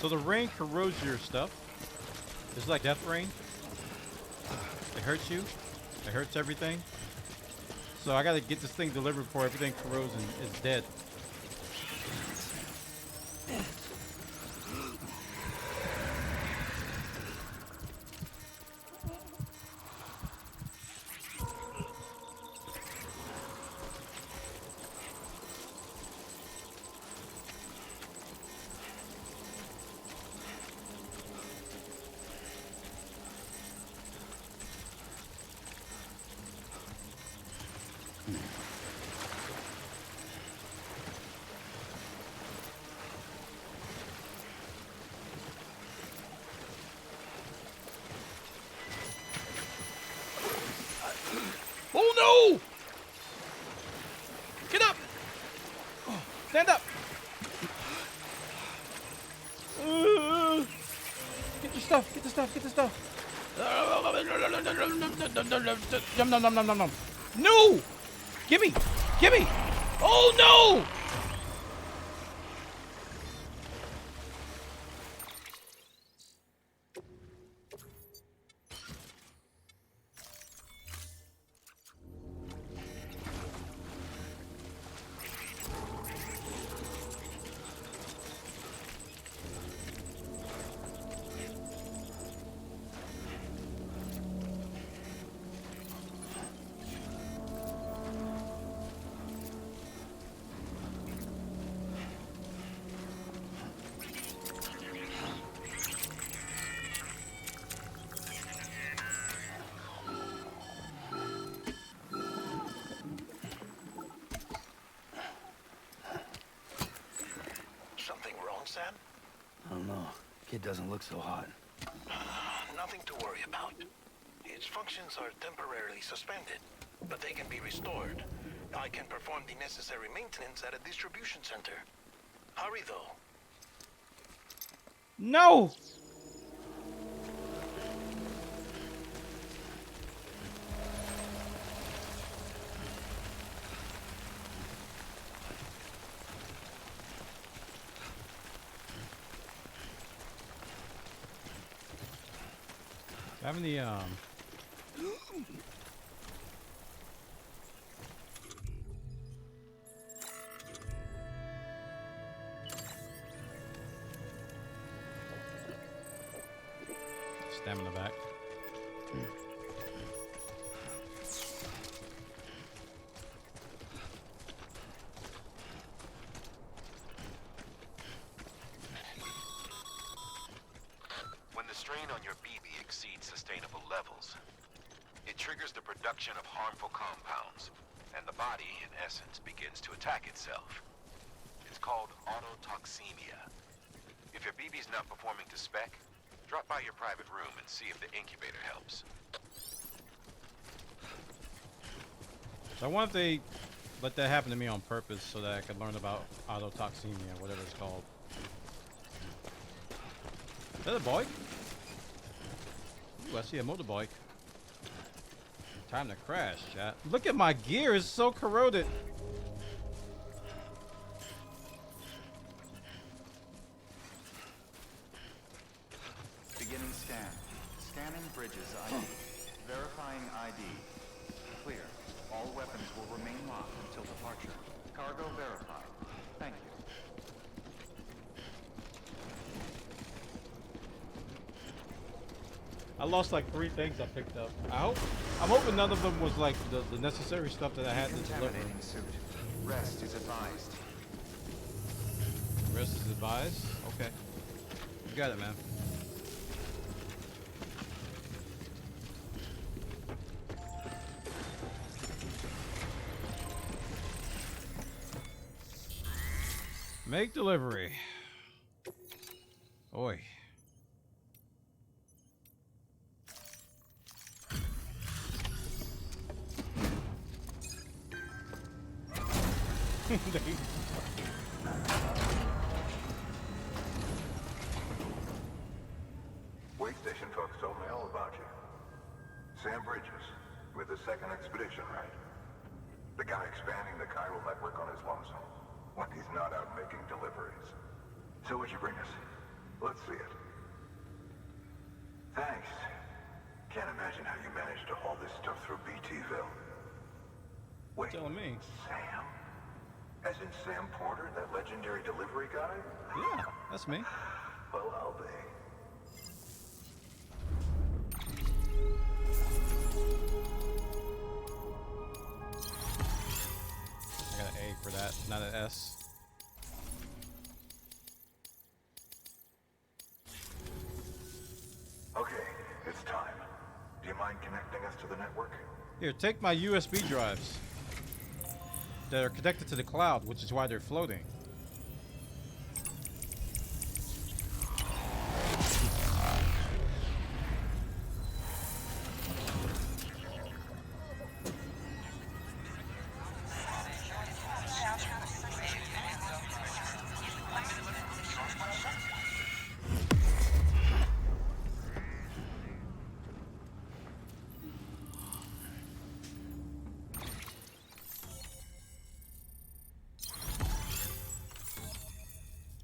So the rain corrodes your stuff. It's like death rain. It hurts you. It hurts everything. So I gotta get this thing delivered before everything corrodes and is dead. Oh no! Get up! Stand up! Get your stuff, get the stuff, get the stuff. Nom nom nom nom nom nom. No! Gimme! Gimme! Oh no! Sam? I don't know. Kid doesn't look so hot. Nothing to worry about. Its functions are temporarily suspended, but they can be restored. I can perform the necessary maintenance at a distribution center. Hurry, though. No! Having the stamina back. When the strain on your BB exceeds sustainable levels, it triggers the production of harmful compounds, and the body, in essence, begins to attack itself. It's called autotoxemia. If your BB's not performing to spec, drop by your private room and see if the incubator helps. So I wonder if they let that happen to me on purpose so that I could learn about autotoxemia, whatever it's called. Is that a bike? Ooh, I see a motorbike. Time to crash, chat. Look at my gear, it's so corroded. Beginning scan. Scanning bridges ID. Verifying ID. Clear. All weapons will remain locked until departure. Cargo verified. Thank you. I lost like 3 things I picked up. I'm hoping none of them was like the necessary stuff that I had to deliver. Contaminating suit. Rest is advised. Rest is advised? Okay. You got it, man. Make delivery. Oi. Way station folks told me all about you. Sam Bridges, with the second expedition, right? The guy expanding the chiral network on his lonesome. When he's not out making deliveries. So what'd you bring us? Let's see it. Thanks. Can't imagine how you managed to haul this stuff through BTville. Wait, Telling me. Sam? As in Sam Porter, that legendary delivery guy? Yeah, that's me. Well, I'll be. I got an A for that, not an S. Okay, it's time. Do you mind connecting us to the network? Here, take my USB drives that are connected to the cloud, which is why they're floating.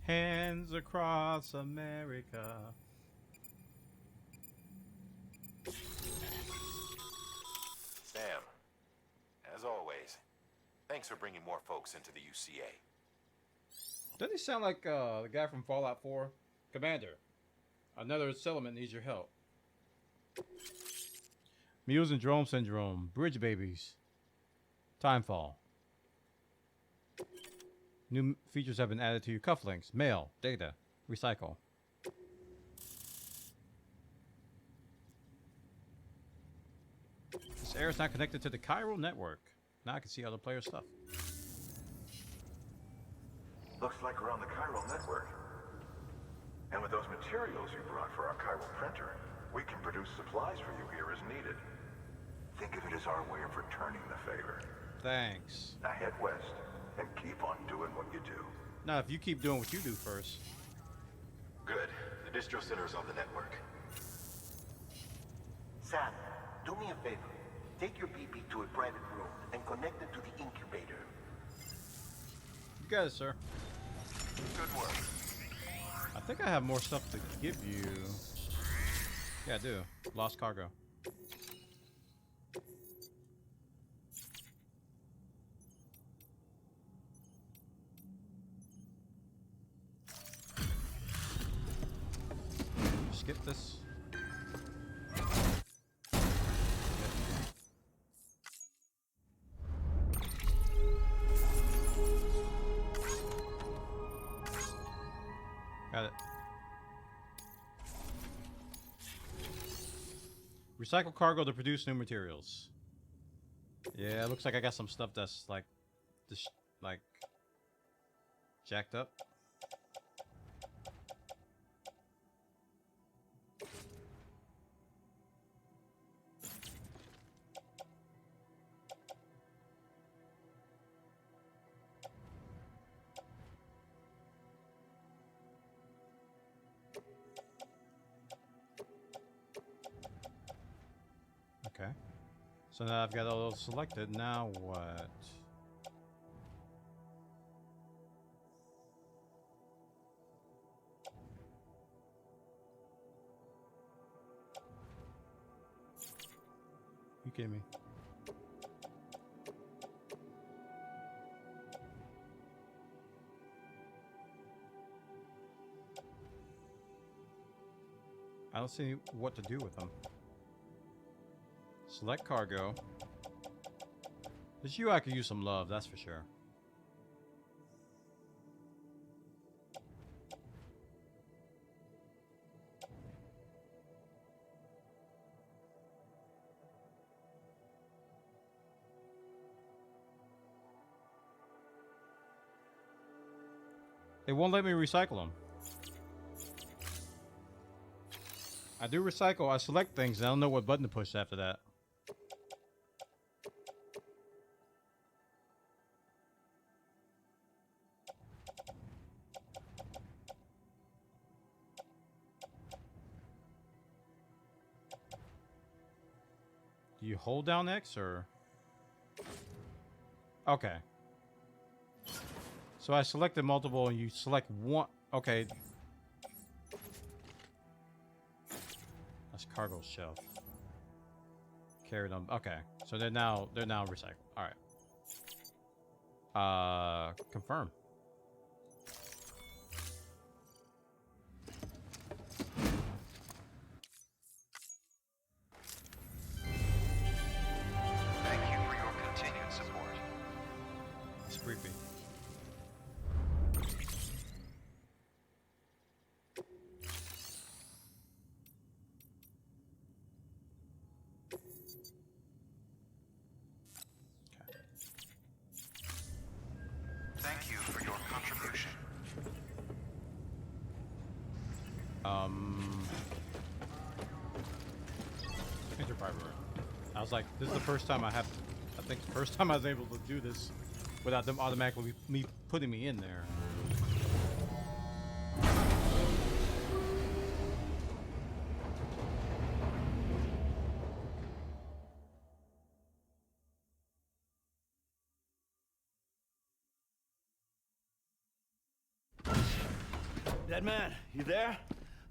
Hands across America. Sam, as always, thanks for bringing more folks into the UCA. Doesn't he sound like the guy from Fallout 4? Commander, another settlement needs your help. Mule Syndrome Syndrome. Bridge babies. Timefall. New features have been added to your cufflinks. Mail. Data. Recycle. This air is not connected to the chiral network. Now I can see other players' stuff. Looks like we're on the chiral network. And with those materials you brought for our chiral printer, we can produce supplies for you here as needed. Think of it as our way of returning the favor. Thanks. Now head west and keep on doing what you do. Now, if you keep doing what you do first. Good. The distro center's on the network. Sam, do me a favor. Take your PP to a private room and connect it to the incubator. You got it, sir. Good work. I think I have more stuff to give you. Yeah, I do. Lost cargo. Skip this. Got it. Recycle cargo to produce new materials. Yeah, it looks like I got some stuff that's like, just like jacked up. Okay. So now I've got all those selected. Now what? You kidding me? I don't see what to do with them. Select cargo. This UI could use some love, that's for sure. It won't let me recycle them. I do recycle, I select things, and I don't know what button to push after that. Do you hold down X or? Okay. So I selected multiple and you select one. Okay. Cargo shelf. Carry them. Okay, so they're now recycled. All right. Confirm. Thank you for your continued support. It's creepy. Thank you for your contribution. Enter private room. I was like, this is the first time I think the first time I was able to do this without them automatically me putting me in there. Dead man, you there?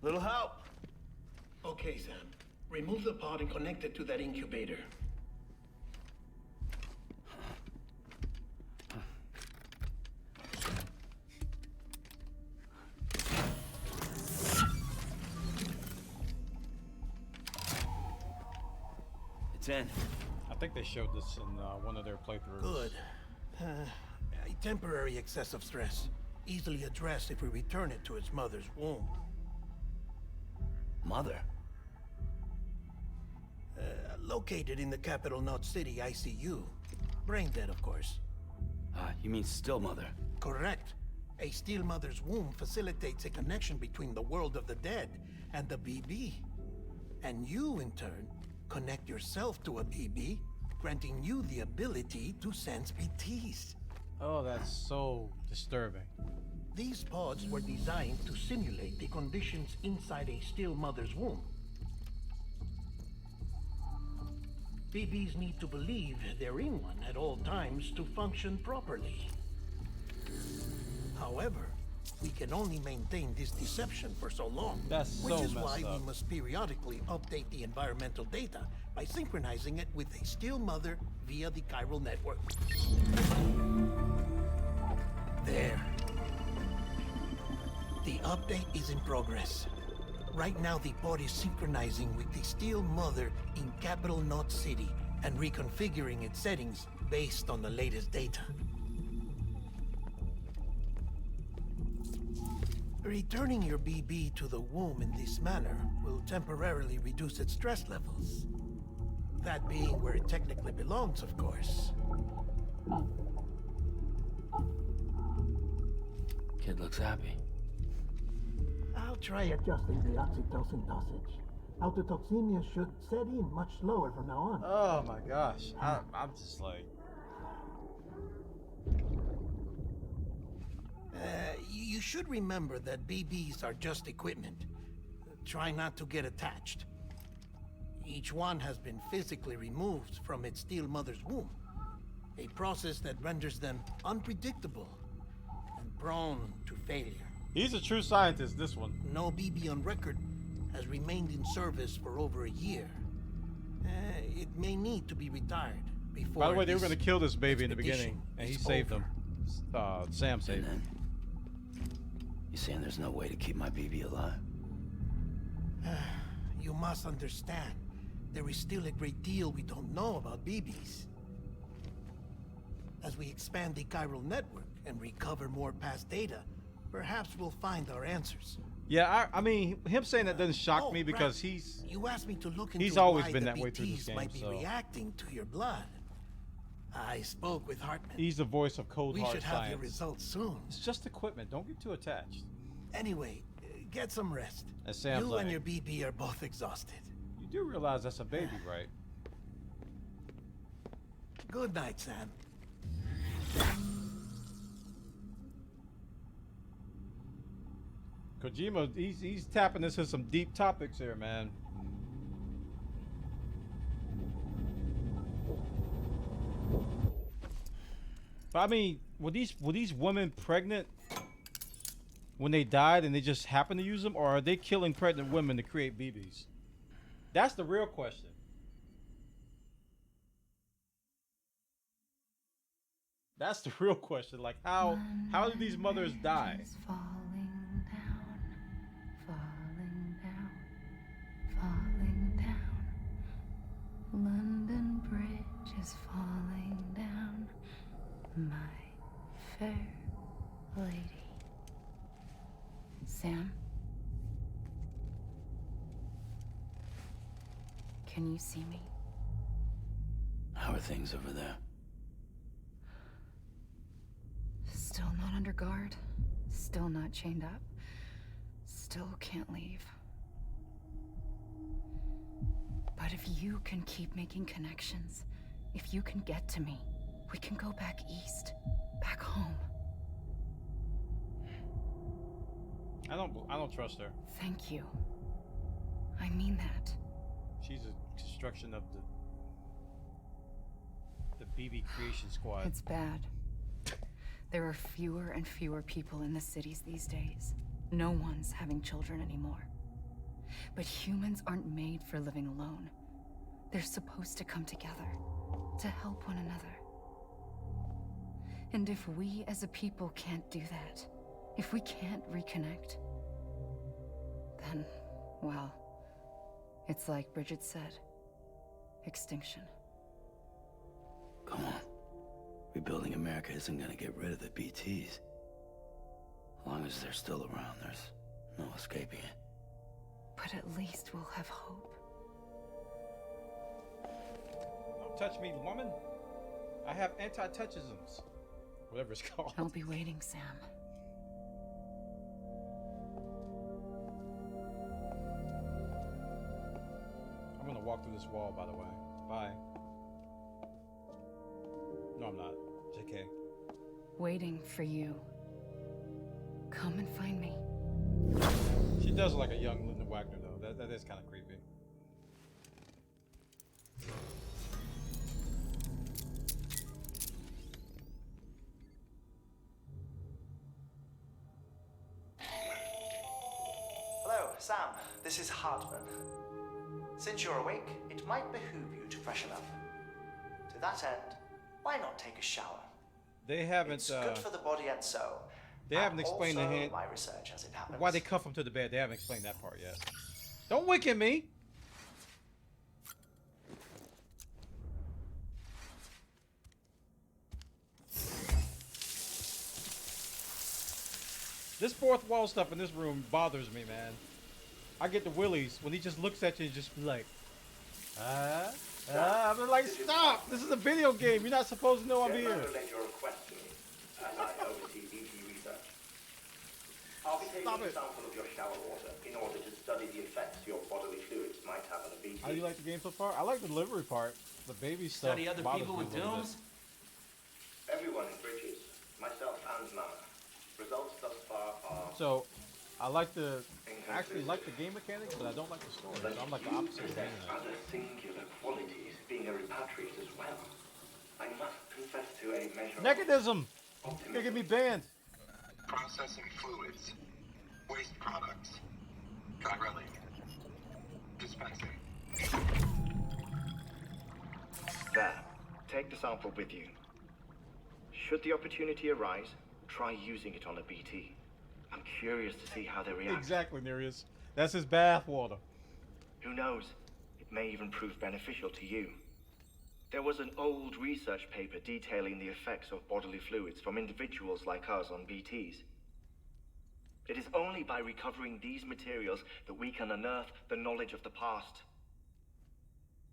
Little help? Okay, Sam. Remove the pod and connect it to that incubator. It's in. I think they showed this in one of their playthroughs. Good. A temporary excess of stress. Easily addressed if we return it to its mother's womb. Mother? Located in the capital Knot City ICU. Brain dead, of course. You mean still mother? Correct. A steel mother's womb facilitates a connection between the world of the dead and the BB. And you, in turn, connect yourself to a BB, granting you the ability to sense BTs. Oh, that's so disturbing. These pods were designed to simulate the conditions inside a still mother's womb. BBs need to believe they're in one at all times to function properly. However, we can only maintain this deception for so long. That's so which is messed why up. we must periodically update the environmental data by synchronizing it with a still mother via the chiral network. There. The update is in progress. Right now, the pod is synchronizing with the steel mother in capital Knot City and reconfiguring its settings based on the latest data. Returning your BB to the womb in this manner will temporarily reduce its stress levels. That being where it technically belongs, of course. Kid looks happy. I'll try adjusting the oxytocin dosage. Autotoxemia should set in much slower from now on. Oh my gosh. I'm just like... You should remember that BBs are just equipment. Try not to get attached. Each one has been physically removed from its steel mother's womb. A process that renders them unpredictable and prone to failure. He's a true scientist, this one. No BB on record has remained in service for over a year. It may need to be retired before. By the way, they were this going to kill this baby in the beginning, expedition and he is saved over. them. Sam saved And him. then, you saying there's no way to keep my BB alive? You must understand, there is still a great deal we don't know about BBs. As we expand the chiral network and recover more past data, perhaps we'll find our answers. Yeah, I mean, him saying that doesn't shock me right. because he's... You asked me to look into he's always why been the that way through this BTs game, might be so- reacting to your blood. I spoke with Hartman. He's the voice of cold We hard should have science. your results soon. It's just equipment. Don't get too attached. Anyway, get some rest. And Sam's You like, and your BB are both exhausted. you do realize that's a baby, right? Good night, Sam. Kojima, he's tapping into some deep topics here, man. But I mean, were these women pregnant when they died and they just happened to use them, or are they killing pregnant women to create BBs? That's the real question. That's the real question. Like how do these mothers die? Falling down, falling down, falling down. London Bridge is falling down, my fair lady. Sam? Can you see me? How are things over there? Still not under guard. Still not chained up. Still can't leave. But if you can keep making connections, if you can get to me, we can go back east. Back home. I don't trust her. Thank you. I mean that. She's a construction of the BB Creation Squad. It's bad. There are fewer and fewer people in the cities these days. No one's having children anymore. But humans aren't made for living alone. They're supposed to come together, to help one another. And if we as a people can't do that, if we can't reconnect, then, well, it's like Bridget said, extinction. Come on. Rebuilding America isn't gonna get rid of the BTs. As long as they're still around, there's no escaping it. But at least we'll have hope. Don't touch me, woman. I have anti-touchisms. Whatever it's called. I'll be waiting, Sam. I'm gonna walk through this wall, by the way. Bye. No, I'm not. JK. Waiting for you. Come and find me. She does look like a young Linda Wagner, though. That is kind of creepy. Hello, Sam. This is Hartman. Since you're awake, it might behoove you to freshen up. To that end, why not take a shower? They haven't. It's good for the body and soul. They haven't explained the also hand. my research as it happens. Why they cuff him to the bed? They haven't explained that part yet. Don't wink at me. This fourth wall stuff in this room bothers me, man. I get the willies when he just looks at you and just be like, I'm like, stop! This is a video game. You're not supposed to know I'm here. Relate your request to me as I oversee BP research. I'll be taking Stop a it. sample of your shower water in order to study the effects your bodily fluids might have on a BP. How do you like the game so far? I like the delivery part. The baby stuff. Study other bothers people me with a little dooms? Everyone in Bridges, myself and Mana. Results thus far are... bit. So, I like the. I actually like the game mechanics, but I don't like the story. So I'm like the opposite of possess Dana. other singular qualities, being a repatriate as well. I must confess to a measure Neckadism! of You're gonna get me banned. Processing fluids. Waste products. Drilling. Dispensing. There. Take the sample with you. Should the opportunity arise, try using it on a BT. I'm curious to see how they react. Exactly, Nereus. That's his bath water. Who knows? It may even prove beneficial to you. There was an old research paper detailing the effects of bodily fluids from individuals like us on BTs. It is only by recovering these materials that we can unearth the knowledge of the past.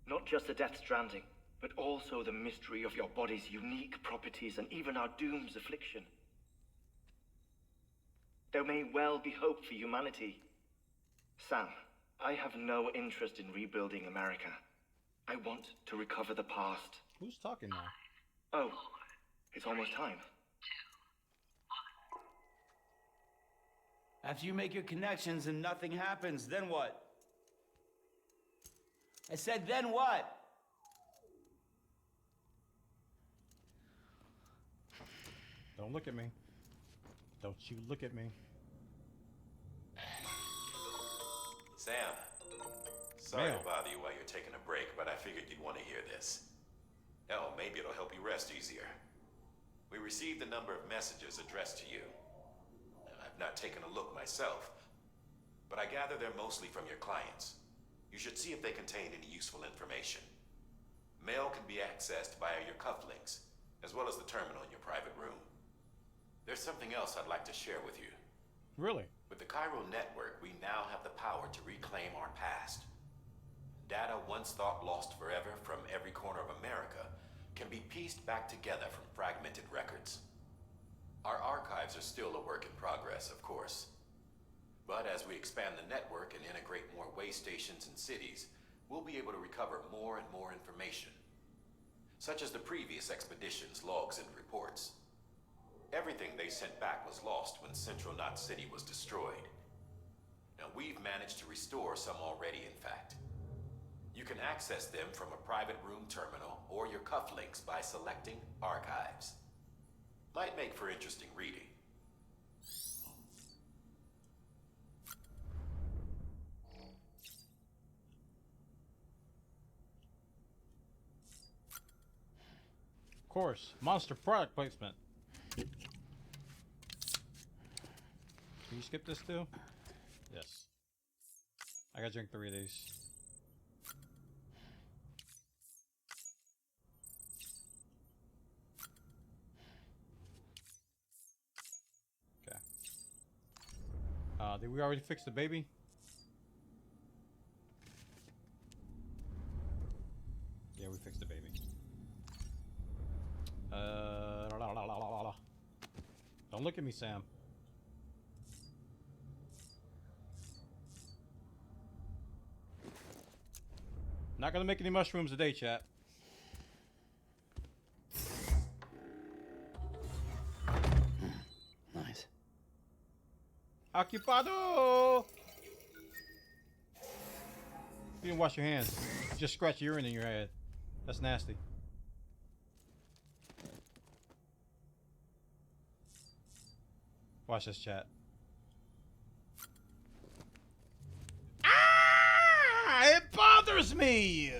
Not just the Death Stranding, but also the mystery of your body's unique properties and even our doom's affliction. There may well be hope for humanity. Sam, I have no interest in rebuilding America. I want to recover the past. Who's talking now? Oh, it's almost time. After you make your connections and nothing happens, then what? I said, then what? Don't look at me. Don't you look at me. Sam, Sorry Mail. to bother you while you're taking a break, but I figured you'd want to hear this. Hell, maybe it'll help you rest easier. We received a number of messages addressed to you. I've not taken a look myself, but I gather they're mostly from your clients. You should see if they contain any useful information. Mail can be accessed via your cufflinks, as well as the terminal in your private room. There's something else I'd like to share with you. Really? With the Chiral network, we now have the power to reclaim our past. Data once thought lost forever from every corner of America can be pieced back together from fragmented records. Our archives are still a work in progress, of course. But as we expand the network and integrate more way stations and cities, we'll be able to recover more and more information, such as the previous expedition's logs and reports. Everything they sent back was lost when Central Knot City was destroyed. Now, we've managed to restore some already, in fact. You can access them from a private room terminal or your cufflinks by selecting Archives. Might make for interesting reading. Of course. Monster product placement. Can you skip this too? Yes. I gotta drink 3 of these. Okay. Did we already fix the baby? Yeah, we fixed the baby. Don't look at me, Sam. Not gonna make any mushrooms today, chat. Nice. Occupado! You didn't wash your hands. You just scratch urine in your head. That's nasty. Watch this, chat. Ah! It bothers me!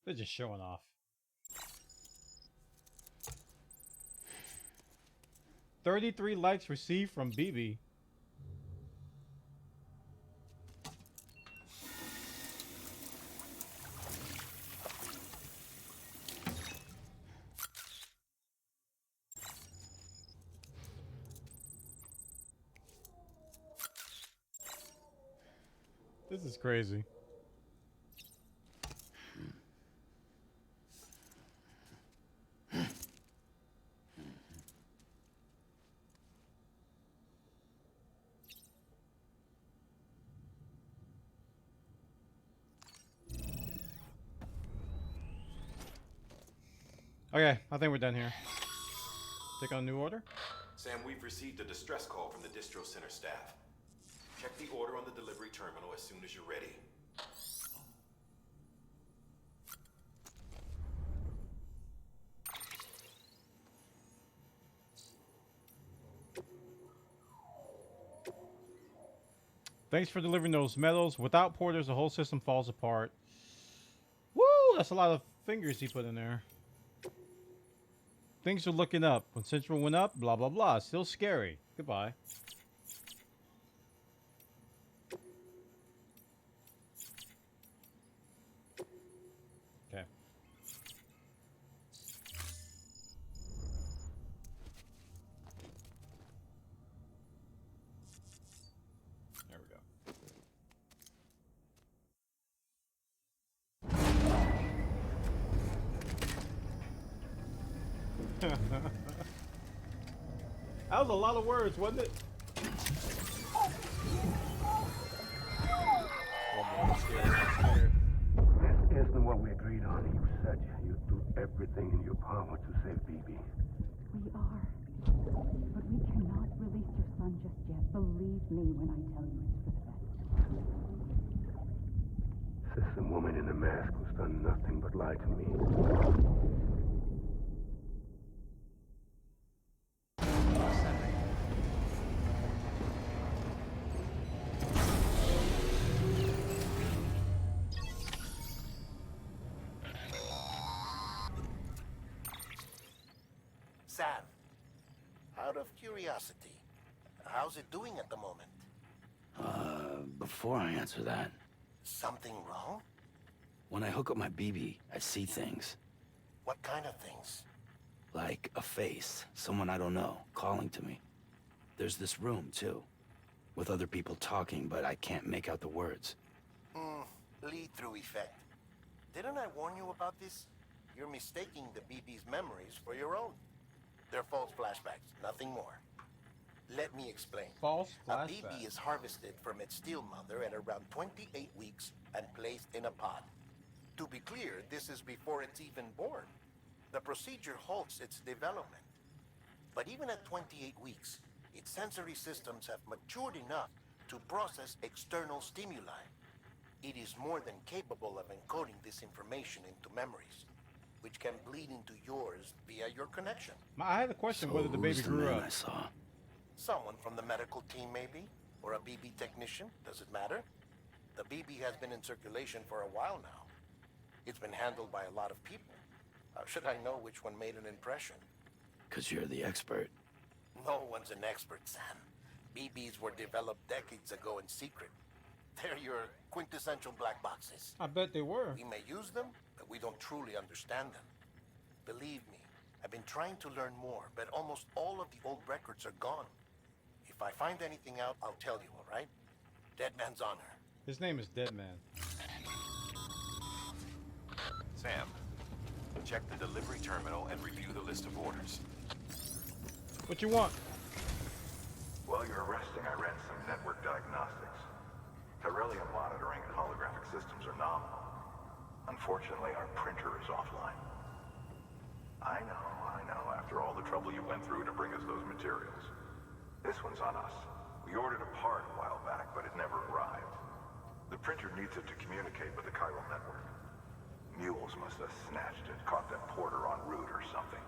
They're just showing off. $33 likes received from BB. This is crazy. Okay, I think we're done here. Take on new order. Sam, we've received a distress call from the distro center staff. Check the order on the delivery terminal as soon as you're ready. Thanks for delivering those medals. Without porters, the whole system falls apart. Woo! That's a lot of fingers he put in there. Things are looking up. When Central went up, blah, blah, blah. Still scary. Goodbye. There we go. That was a lot of words, wasn't it? Oh boy, I'm scared. I'm scared. This isn't what we agreed on. You said you'd do everything in your power to save BB. We are. But we cannot release your son just yet. Believe me when I tell you it's for the best. This woman in the mask who's done nothing but lie to me. Sam, out of curiosity, how's it doing at the moment? Before I answer that, Something wrong? when I hook up my BB, I see things. What kind of things? Like a face, someone I don't know, calling to me. There's this room, too, with other people talking, but I can't make out the words. Lead-through effect. Didn't I warn you about this? You're mistaking the BB's memories for your own. They're false flashbacks, nothing more. Let me explain. False A flashback. BB is harvested from its steel mother at around 28 weeks and placed in a pod. To be clear, this is before it's even born. The procedure halts its development. But even at 28 weeks, its sensory systems have matured enough to process external stimuli. It is more than capable of encoding this information into memories, which can bleed into yours via your connection. I had a question So whether the baby who's the grew man up. I saw? Someone from the medical team, maybe? Or a BB technician? Does it matter? The BB has been in circulation for a while now. It's been handled by a lot of people. How should I know which one made an impression? 'Cause you're the expert. No one's an expert, Sam. BBs were developed decades ago in secret. They're your quintessential black boxes. I bet they were. We may use them, but we don't truly understand them. Believe me, I've been trying to learn more, but almost all of the old records are gone. If I find anything out, I'll tell you, all right? Dead man's honor. His name is Dead Man. Sam, check the delivery terminal and review the list of orders. What you want? While you're resting, I ran some network diagnostics. Beryllium monitoring and holographic systems are nominal. Unfortunately, our printer is offline. I know. After all the trouble you went through to bring us those materials. This one's on us. We ordered a part a while back, but it never arrived. The printer needs it to communicate with the chiral network. Mules must have snatched it, caught that porter en route or something.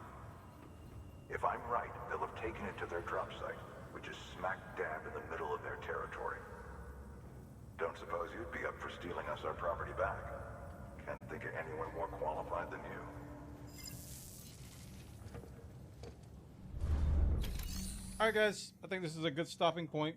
If I'm right, they'll have taken it to their drop site, which is smack dab in the middle of their territory. Don't suppose you'd be up for stealing us our property back? Can't think of anyone more qualified than you. Alright guys, I think this is a good stopping point